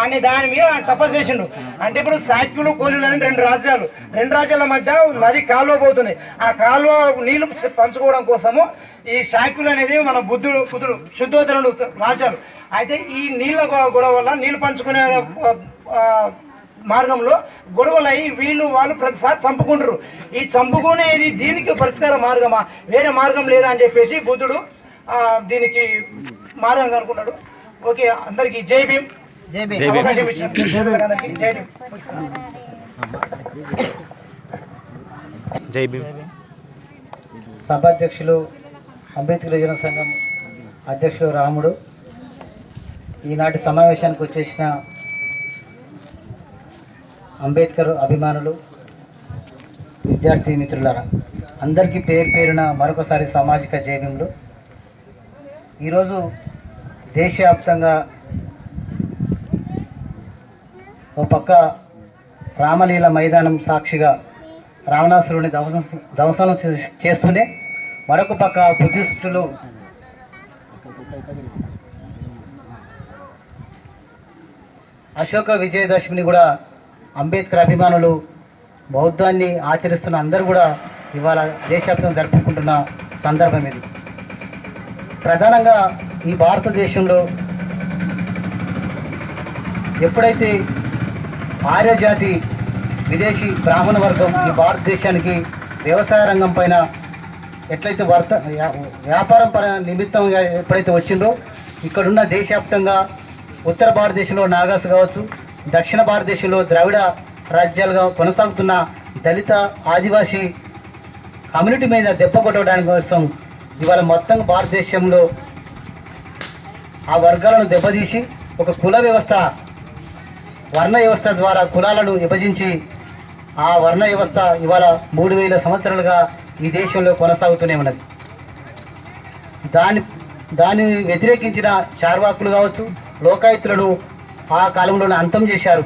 అని దాని మీద తపస్సు చేసిండు. అంటే ఇప్పుడు శాక్యులు కోలులు అని రెండు రాజ్యాల మధ్య నది కాలువ పోతుంది. ఆ కాలువ నీళ్లు పంచుకోవడం కోసము ఈ శాక్యులు అనేది మన బుద్ధుడు శుద్ధోత్తరుడు రాజ్యాలు. అయితే ఈ నీళ్ళ గొడవ వల్ల నీళ్లు పంచుకునే మార్గంలో గొడవలు అయ్యి వాళ్ళు ప్రతిసారి చంపుకుంటారు. ఈ చంపుకునేది దీనికి పరిష్కార మార్గమా, వేరే మార్గం లేదా అని చెప్పేసి బుద్ధుడు దీనికి మార్గం కనుక్కున్నాడు. ఓకే, అందరికి జై భీమ్. అవకాశం ఇచ్చిన జై భీమ్. జై భీమ్. సభాధ్యక్షులు అంబేద్కర్ యువజన సంఘం అధ్యక్షులు రాముడు, ఈనాటి సమావేశానికి వచ్చేసిన అంబేద్కర్ అభిమానులు, విద్యార్థి మిత్రులారా, అందరికీ పేరు పేరున మరొకసారి సామాజిక జైభీములు. ఈరోజు దేశవ్యాప్తంగా ఓ పక్క రామలీల మైదానం సాక్షిగా రావణాసురుని ధ్వంసం చేస్తూనే మరొక పక్క బుద్ధిస్టులు అశోక విజయదశమిని కూడా అంబేద్కర్ అభిమానులు బౌద్ధాన్ని ఆచరిస్తున్న అందరూ కూడా ఇవాళ దేశవ్యాప్తంగా జరుపుకుంటున్న సందర్భం ఇది. ప్రధానంగా ఈ భారతదేశంలో ఎప్పుడైతే ఆర్యజాతి విదేశీ బ్రాహ్మణ వర్గం ఈ భారతదేశానికి వ్యవసాయ రంగం పైన ఎట్లయితే వ్యాపారం నిమిత్తంగా ఎప్పుడైతే వచ్చిందో, ఇక్కడున్న దేశవ్యాప్తంగా ఉత్తర భారతదేశంలో నాగాస్ కావచ్చు, దక్షిణ భారతదేశంలో ద్రావిడ రాజ్యాలుగా కొనసాగుతున్న దళిత ఆదివాసీ కమ్యూనిటీ మీద దెబ్బ కొట్టడానికి కోసం ఇవాళ మొత్తం భారతదేశంలో ఆ వర్గాలను దెబ్బతీసి ఒక కుల వ్యవస్థ, వర్ణ వ్యవస్థ ద్వారా కులాలను విభజించి ఆ వర్ణ వ్యవస్థ ఇవాళ 3000 సంవత్సరాలుగా ఈ దేశంలో కొనసాగుతూనే ఉన్నది. దాన్ని వ్యతిరేకించిన చార్వాకులు కావచ్చు, లోకాయుతులను ఆ కాలంలోనే అంతం చేశారు.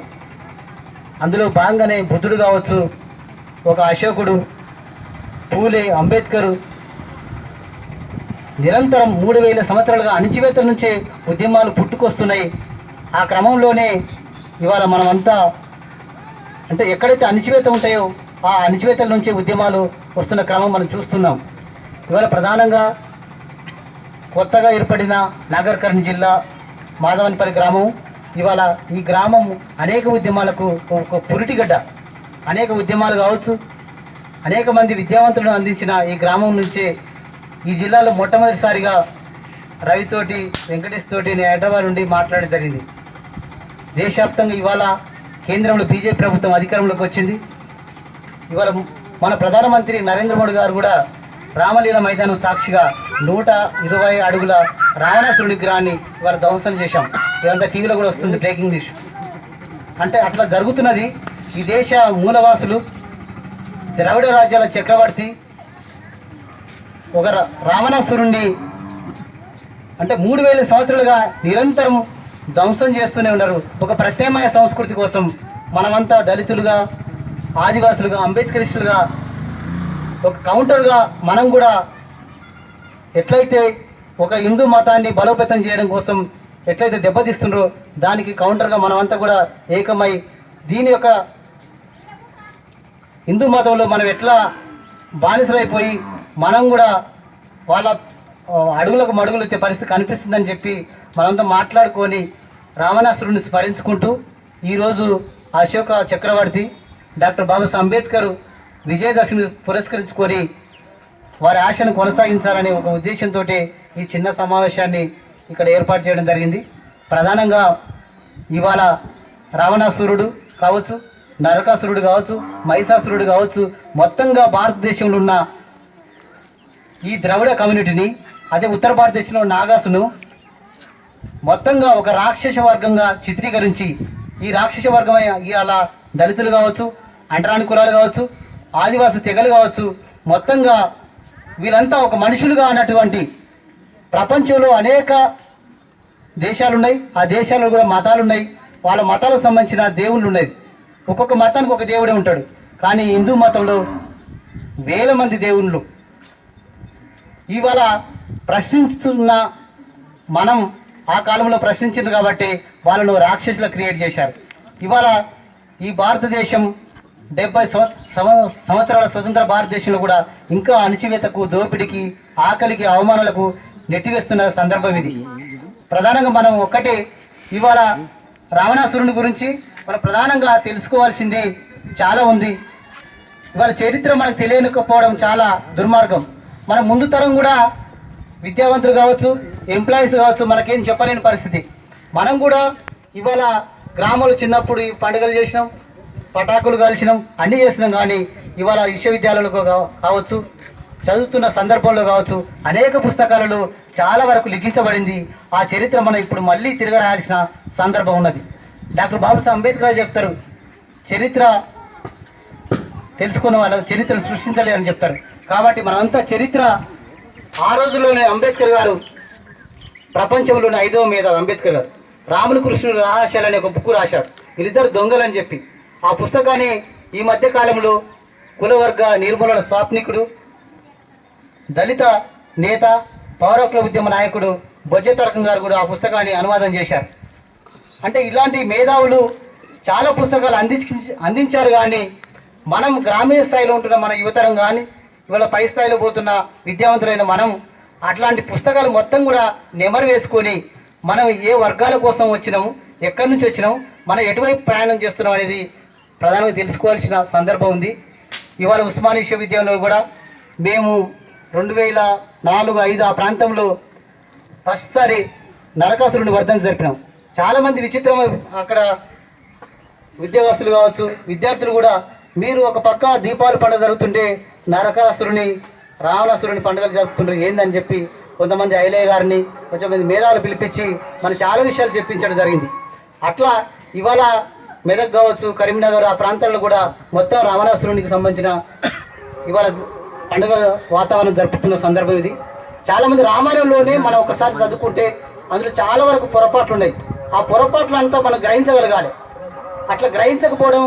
అందులో భాగంగానే బుద్ధుడు కావచ్చు, ఒక అశోకుడు, పూలే, అంబేద్కర్ నిరంతరం 3000 సంవత్సరాలుగా అణిచివేతల నుంచే ఉద్యమాలు పుట్టుకొస్తున్నాయి. ఆ క్రమంలోనే ఇవాళ మనమంతా అంటే ఎక్కడైతే అణిచివేత ఉంటాయో ఆ అణిచివేతల నుంచే ఉద్యమాలు వస్తున్న క్రమం మనం చూస్తున్నాం. ఇవాళ ప్రధానంగా కొత్తగా ఏర్పడిన నాగర్ జిల్లా మాధవన్పల్లి గ్రామం, ఇవాళ ఈ గ్రామం అనేక ఉద్యమాలకు ఒక పురిటిగడ్డ. అనేక ఉద్యమాలు కావచ్చు, అనేక మంది విద్యావంతులను అందించిన ఈ గ్రామం నుంచే ఈ జిల్లాలో మొట్టమొదటిసారిగా రవితోటి, వెంకటేష్ తోటి నేను హైదరాబాద్ నుండి మాట్లాడడం జరిగింది. దేశవ్యాప్తంగా ఇవాళ కేంద్రంలో బీజేపీ ప్రభుత్వం అధికారంలోకి వచ్చింది. ఇవాళ మన ప్రధానమంత్రి నరేంద్ర మోడీ గారు కూడా రామలీల మైదానం సాక్షిగా 120 అడుగుల రావణాసురుడి విగ్రహాన్ని ఇవాళ ధ్వంసం చేశాం. ఇదంతా టీవీలో కూడా వస్తుంది, బ్రేకింగ్ న్యూస్. అంటే అట్లా జరుగుతున్నది. ఈ దేశ మూలవాసులు, ద్రవిడ రాజ్యాల చక్రవర్తి ఒక రావణాసురుణ్ణి అంటే 3000 సంవత్సరాలుగా నిరంతరం ధ్వంసం చేస్తూనే ఉన్నారు. ఒక ప్రత్యామ్నాయ సంస్కృతి కోసం మనమంతా దళితులుగా, ఆదివాసులుగా, అంబేద్కరిస్టులుగా ఒక కౌంటర్గా మనం కూడా ఎట్లయితే ఒక హిందూ మతాన్ని బలోపేతం చేయడం కోసం ఎట్లయితే దెబ్బతీస్తుండ్రో దానికి కౌంటర్గా మనమంతా కూడా ఏకమై దీని యొక్క హిందూ మతంలో మనం ఎట్లా బానిసలైపోయి మనం కూడా వాళ్ళ అడుగులకు మడుగులు ఎత్తే పరిస్థితి కనిపిస్తుందని చెప్పి మనంతా మాట్లాడుకొని రావణాసురుడిని స్మరించుకుంటూ ఈరోజు అశోక చక్రవర్తి డాక్టర్ బాబాసాహెబ్ అంబేద్కర్ విజయదశమి పురస్కరించుకొని వారి ఆశను కొనసాగించాలనే ఒక ఉద్దేశంతో ఈ చిన్న సమావేశాన్ని ఇక్కడ ఏర్పాటు చేయడం జరిగింది. ప్రధానంగా ఇవాళ రావణాసురుడు కావచ్చు, నరకాసురుడు కావచ్చు, మహిషాసురుడు కావచ్చు, మొత్తంగా భారతదేశంలో ఉన్న ఈ ద్రవిడ కమ్యూనిటీని, అదే ఉత్తర భారతదేశంలో నాగాసును మొత్తంగా ఒక రాక్షస వర్గంగా చిత్రీకరించి ఈ రాక్షస వర్గం ఇవాళ దళితులు కావచ్చు, అంటరాని కులాలు కావచ్చు, ఆదివాసి తెగలు కావచ్చు, మొత్తంగా వీళ్ళంతా ఒక మనుషులుగా అన్నటువంటి ప్రపంచంలో అనేక దేశాలు ఉన్నాయి. ఆ దేశాల్లో కూడా మతాలు ఉన్నాయి. వాళ్ళ మతాలకు సంబంధించిన దేవుళ్ళు ఉన్నాయి. ఒక్కొక్క మతానికి ఒక దేవుడే ఉంటాడు. కానీ హిందూ మతంలో వేల మంది దేవుళ్ళు. ఇవాళ ప్రశ్నిస్తున్న మనం ఆ కాలంలో ప్రశ్నించింది కాబట్టి వాళ్ళను రాక్షసులు క్రియేట్ చేశారు. ఇవాళ ఈ భారతదేశం 70 సంవత్సరాల స్వతంత్ర భారతదేశంలో కూడా ఇంకా అణచివేతకు, దోపిడికి, ఆకలికి, అవమానాలకు నెట్టివేస్తున్న సందర్భం ఇది. ప్రధానంగా మనం ఒక్కటే ఇవాళ రావణాసురుని గురించి మనం ప్రధానంగా తెలుసుకోవాల్సింది చాలా ఉంది. ఇవాళ చరిత్ర మనకు తెలియకపోవడం చాలా దుర్మార్గం. మన ముందు తరం కూడా విద్యావంతులు కావచ్చు, ఎంప్లాయీస్ కావచ్చు, మనకేం చెప్పలేని పరిస్థితి. మనం కూడా ఇవాళ గ్రామాలు చిన్నప్పుడు ఈ పండుగలు చేసినాం, పటాకులు కాల్చినాం, అన్నీ చేసినాం. కానీ ఇవాళ విశ్వవిద్యాలయాలు కావచ్చు, చదువుతున్న సందర్భంలో కావచ్చు, అనేక పుస్తకాలలో చాలా వరకు లిఖించబడింది. ఆ చరిత్ర మనం ఇప్పుడు మళ్ళీ తిరగరాయాల్సిన సందర్భం ఉన్నది. డాక్టర్ బాబాసాహెబ్ అంబేద్కర్ చెప్తారు, చరిత్ర తెలుసుకున్న వాళ్ళు చరిత్రను సృష్టించలేరని చెప్తారు. కాబట్టి మనమంతా చరిత్ర ఆ రోజుల్లోనే అంబేద్కర్ గారు ప్రపంచంలోనే 5వ మేధావి అంబేద్కర్ గారు రాములు కృష్ణుడు రహస్యాలు అనే ఒక బుక్ రాశారు. వీళ్ళిద్దరు దొంగలని చెప్పి. ఆ పుస్తకాన్ని ఈ మధ్య కాలంలో కులవర్గ నిర్మూలన స్వాప్నికుడు, దళిత నేత, పౌరకుల ఉద్యమ నాయకుడు బొజ్జతరకం గారు కూడా ఆ పుస్తకాన్ని అనువాదం చేశారు. అంటే ఇలాంటి మేధావులు చాలా పుస్తకాలు అందించారు. కానీ మనం గ్రామీణ స్థాయిలో ఉంటున్న మన యువతరం కానీ ఇవాళ పై స్థాయిలో పోతున్న విద్యావంతులైన మనం అట్లాంటి పుస్తకాలు మొత్తం కూడా నెమరు వేసుకొని మనం ఏ వర్గాల కోసం వచ్చినాము, ఎక్కడి నుంచి వచ్చినాము, మనం ఎటువైపు ప్రయాణం చేస్తున్నాం అనేది ప్రధానంగా తెలుసుకోవాల్సిన సందర్భం ఉంది. ఇవాళ ఉస్మానియా విశ్వవిద్యాలయంలో కూడా మేము 2004-05 ఆ ప్రాంతంలో ఫస్ట్ సారి నరకాసురుని వర్ధన జరిపినాం. చాలామంది విచిత్రం అక్కడ ఉద్యోగస్తులు కావచ్చు, విద్యార్థులు కూడా మీరు ఒక పక్క దీపావళి పండుగ జరుగుతుంటే నరకాసురుని, రావణాసురుని పండుగలు జరుపుతుంటారు ఏందని చెప్పి కొంతమంది ఐలయ్య గారిని, కొంతమంది మేధావులు పిలిపించి మనం చాలా విషయాలు చెప్పించడం జరిగింది. అట్లా ఇవాళ మెదక్ కావచ్చు, కరీంనగర్ ఆ ప్రాంతాల్లో కూడా మొత్తం రావణాసురునికి సంబంధించిన ఇవాళ పండుగ వాతావరణం జరుపుతున్న సందర్భం ఇది. చాలామంది రామాయణంలోనే మనం ఒకసారి చదువుకుంటే అందులో చాలా వరకు పొరపాట్లు ఉన్నాయి. ఆ పొరపాట్లు అంతా మనం గ్రహించగలగాలి. అట్లా గ్రహించకపోవడం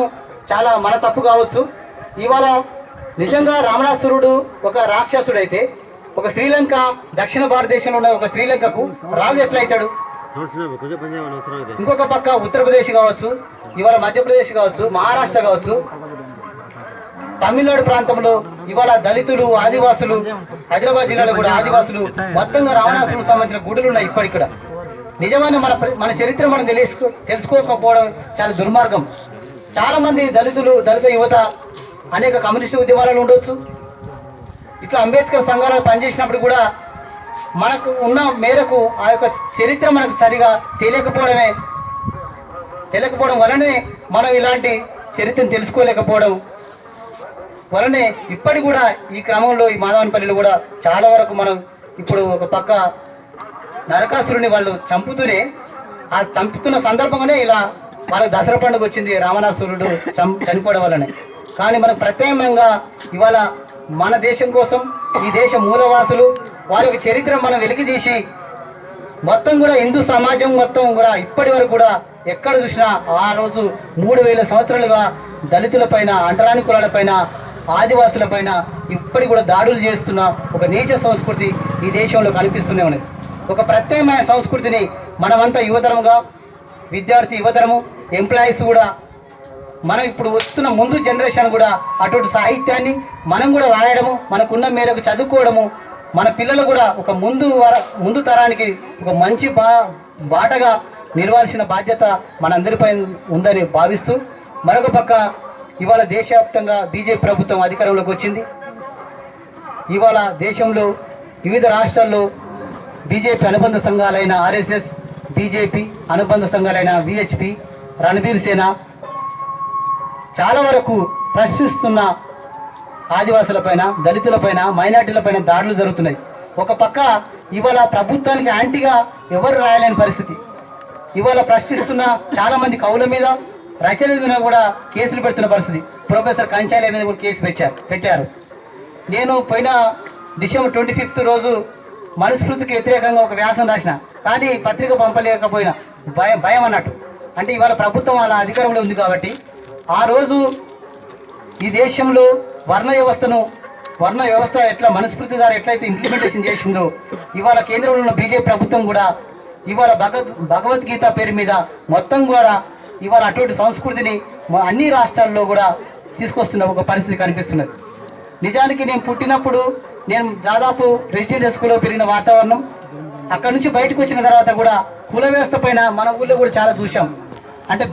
చాలా మన తప్పు కావచ్చు. ఇవాళ నిజంగా రావణాసురుడు ఒక రాక్షసుడు అయితే ఒక శ్రీలంక, దక్షిణ భారతదేశంలో ఉన్న ఒక శ్రీలంకకు రాజు ఎట్లయితాడు? ఇంకొక పక్క ఉత్తరప్రదేశ్ కావచ్చు, ఇవాళ మధ్యప్రదేశ్ కావచ్చు, మహారాష్ట్ర కావచ్చు, తమిళనాడు ప్రాంతంలో ఇవాళ దళితులు, ఆదివాసులు, హైదరాబాద్ జిల్లాలో కూడా ఆదివాసులు మొత్తంగా రావణాసురుడికి సంబంధించిన గుడులు ఉన్నాయి ఇప్పటికి కూడా. నిజమైన మన చరిత్ర మనం తెలుసుకోకపోవడం చాలా దుర్మార్గం. చాలా మంది దళితులు, దళిత యువత అనేక కమ్యూనిస్టు ఉద్యమాలలో ఉండొచ్చు. ఇట్లా అంబేద్కర్ సంఘాలలో పనిచేసినప్పుడు కూడా మనకు ఉన్న మేరకు ఆ యొక్క చరిత్ర మనకు సరిగా తెలియకపోవడం వలనే మనం ఇలాంటి చరిత్రను తెలుసుకోలేకపోవడం వలనే ఇప్పటి కూడా ఈ క్రమంలో ఈ మాధవన్పల్లిలో కూడా చాలా వరకు మనం ఇప్పుడు ఒక పక్క నరకాసురుని వాళ్ళు చంపుతూనే ఆ చంపుతున్న సందర్భంగానే ఇలా వాళ్ళకి దసరా పండుగ వచ్చింది, రావణాసురుడు చనిపోవడం వల్లనే. కానీ మనకు ప్రత్యేకంగా ఇవాళ మన దేశం కోసం ఈ దేశ మూలవాసులు వాళ్ళ యొక్క చరిత్ర మనం వెలికితీసి మొత్తం కూడా హిందూ సమాజం మొత్తం కూడా ఇప్పటి వరకు కూడా ఎక్కడ చూసినా ఆ రోజు 3000 సంవత్సరాలుగా దళితులపైన, అంటరాని కులాలపైన, ఆదివాసులపైన ఇప్పటికి కూడా దాడులు చేస్తున్న ఒక నీచ సంస్కృతి ఈ దేశంలో కనిపిస్తూనే ఉన్నది. ఒక ప్రత్యేకమైన సంస్కృతిని మనమంతా యువతరముగా, విద్యార్థి యువతరము, ఎంప్లాయీస్ కూడా మనం ఇప్పుడు వస్తున్న ముందు జనరేషన్ కూడా అటువంటి సాహిత్యాన్ని మనం కూడా రాయడము, మనకున్న మేరకు చదువుకోవడము, మన పిల్లలు కూడా ఒక ముందు తరానికి ఒక మంచి బాటగా నిలవాల్సిన బాధ్యత మనందరిపై ఉందని భావిస్తూ, మరొక పక్క ఇవాళ దేశవ్యాప్తంగా బీజేపీ ప్రభుత్వం అధికారంలోకి వచ్చింది. ఇవాళ దేశంలో వివిధ రాష్ట్రాల్లో బీజేపీ అనుబంధ సంఘాలైన ఆర్ఎస్ఎస్, బీజేపీ అనుబంధ సంఘాలైన విహెచ్పి, రణబీర్ సేన చాలా వరకు ప్రశ్నిస్తున్న ఆదివాసులపైన, దళితులపైన, మైనార్టీలపైన దాడులు జరుగుతున్నాయి. ఒక పక్క ఇవాళ ప్రభుత్వానికి యాంటీగా ఎవరు రాయలేని పరిస్థితి. ఇవాళ ప్రశ్నిస్తున్న చాలామంది కవుల మీద, రచనల మీద కూడా కేసులు పెడుతున్న పరిస్థితి. ప్రొఫెసర్ కంచాలయ మీద కూడా కేసు పెట్టారు. నేను పోయిన డిసెంబర్ 25 రోజు మనుస్మృతికి వ్యతిరేకంగా ఒక వ్యాసం రాసిన, కానీ పత్రిక పంపలేకపోయినా భయం అన్నట్టు. అంటే ఇవాళ ప్రభుత్వం వాళ్ళ అధికారంలో ఉంది కాబట్టి ఆ రోజు ఈ దేశంలో వర్ణ వ్యవస్థ ఎట్లా మనుస్మృతి ద్వారా ఎట్లయితే ఇంప్లిమెంటేషన్ చేసిందో ఇవాళ కేంద్రంలో ఉన్న బీజేపీ ప్రభుత్వం కూడా ఇవాళ భగవద్గీత పేరు మీద మొత్తం కూడా ఇవాళ అటువంటి సంస్కృతిని అన్ని రాష్ట్రాల్లో కూడా తీసుకొస్తున్న ఒక పరిస్థితి కనిపిస్తున్నది. నిజానికి నేను పుట్టినప్పుడు నేను దాదాపు రెసిడెన్షియల్ స్కూల్లో పెరిగిన వాతావరణం, అక్కడ నుంచి బయటకు వచ్చిన తర్వాత కూడా కుల వ్యవస్థ పైన మన ఊళ్ళో కూడా చాలా చూసాం. అంటే